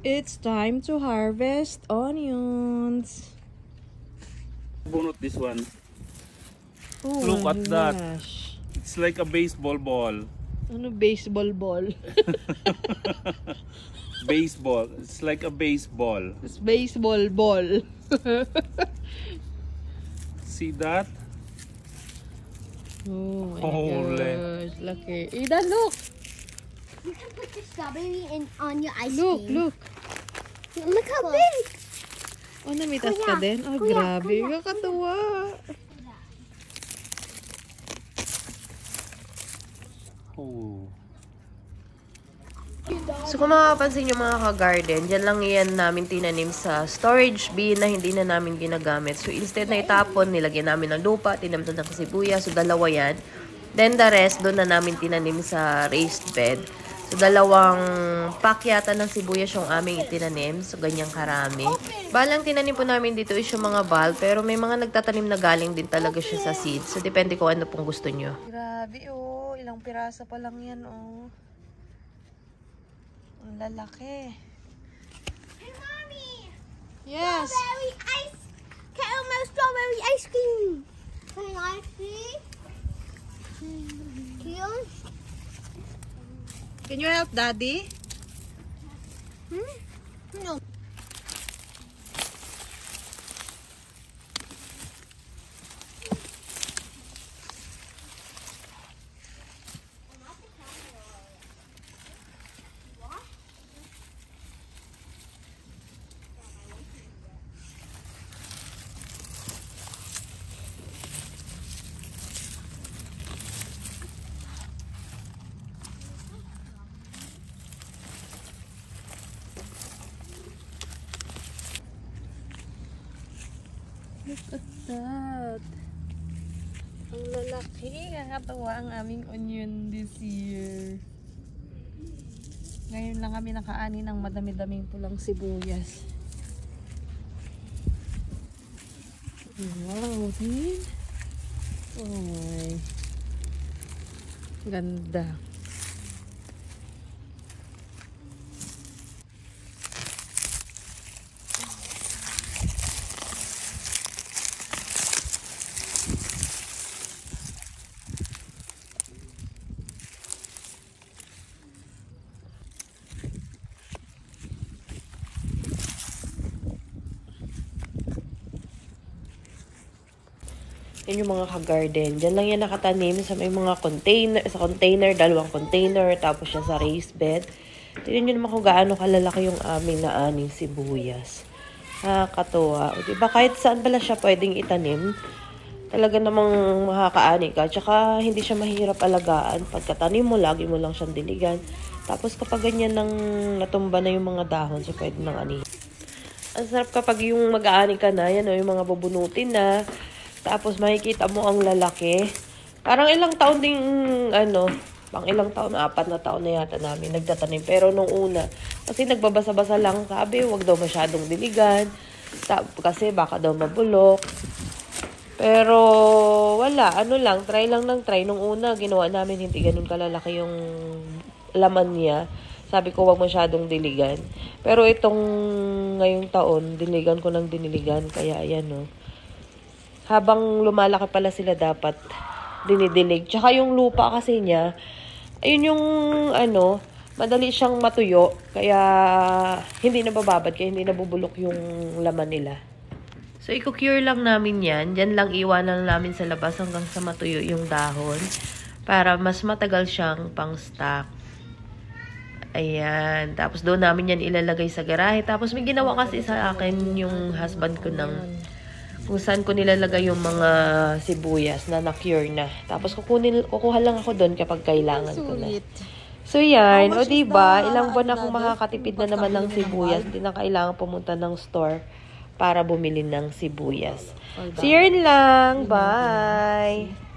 It's time to harvest onions. Bunot this one. Oh, look at that. gosh. It's like a baseball ball. Ano baseball ball? Baseball. It's like a baseball. It's baseball ball. See that? Oh my Holy. gosh. Lucky. Ida, look. You can put the strawberry on your ice Look, cream. look. Look how big. Oh, namitas Kuya, ka din? Oh, kuya, grabe. kuya. Kakatuwa. Oh. So kung makapansin nyo mga ka-garden, dyan lang yan namin tinanim sa storage bin na hindi na namin ginagamit. So instead na itapon, nilagyan namin ng lupa, tinamtan ng sibuyas. So dalawa yan. Then the rest, doon na namin tinanim sa raised bed. So dalawang pakyata ng sibuyas yung aming itinanim. So ganyang karami. Balang tinanim po namin dito is yung mga bal. Pero may mga nagtatanim na galing din talaga siya sa seeds. So depende kung ano pong gusto nyo. Grabe oh, ilang pirasa pa lang yan oh. Ang lalaki. Hey, Mommy! Yes. Strawberry ice! Caramel strawberry ice cream! Can I see? Here? Can you help Daddy? No. Look at that. Ang lalaki. Kakatawa ang aming onion this year. Ngayon lang kami nakaani ng madami-daming pulang sibuyas. Wow, din. Oh my. Ganda. Yan yung mga ka-garden. Diyan lang yan nakatanim sa may mga container, sa container, dalawang container, tapos siya sa raised bed. Tignan nyo naman kung gaano kalalaki yung aming naaning sibuyas. Nakakatuwa. Diba kahit saan pala siya pwedeng itanim, talaga namang makakaani ka. Tsaka hindi siya mahirap alagaan. Pagkatanim mo, lagi mo lang siyang diligan. Tapos kapag ganyan nang natumba na yung mga dahon, so pwede nang ani. Ang sarap kapag yung mag-aani ka na, yan o, yung mga bubunutin na. Tapos makikita mo ang lalaki. Parang ilang taon ding, pang ilang taon, 4 na taon na yata namin nagtatanim. Pero nung una, kasi nagbabasa-basa lang, sabi, wag daw masyadong diligan. Kasi baka daw mabulok. Pero wala, try lang ng try. Nung una, ginawa namin, hindi ganun kalalaki yung laman niya. Sabi ko, wag masyadong diligan. Pero itong ngayong taon, diligan ko ng diniligan. Kaya ayan, no. Habang lumalaki pala sila dapat dinidilig. Tsaka yung lupa kasi niya, ayun yung madali siyang matuyo. Kaya hindi nabababad, kaya hindi nabubulok yung laman nila. So, i-cure lang namin yan. Diyan lang iwanan namin sa labas hanggang sa matuyo yung dahon. Para mas matagal siyang pang-stock. Ayan. Tapos doon namin yan ilalagay sa garahe. Tapos may ginawa kasi sa akin yung husband ko ng kung saan ko nilalagay yung mga sibuyas na na-cure na. Tapos kukuha lang ako doon kapag kailangan ko na. So yan, o diba, ilang buwan akong makakatipid na naman ng sibuyas. Hindi na kailangan pumunta ng store para bumili ng sibuyas. So yun lang, bye!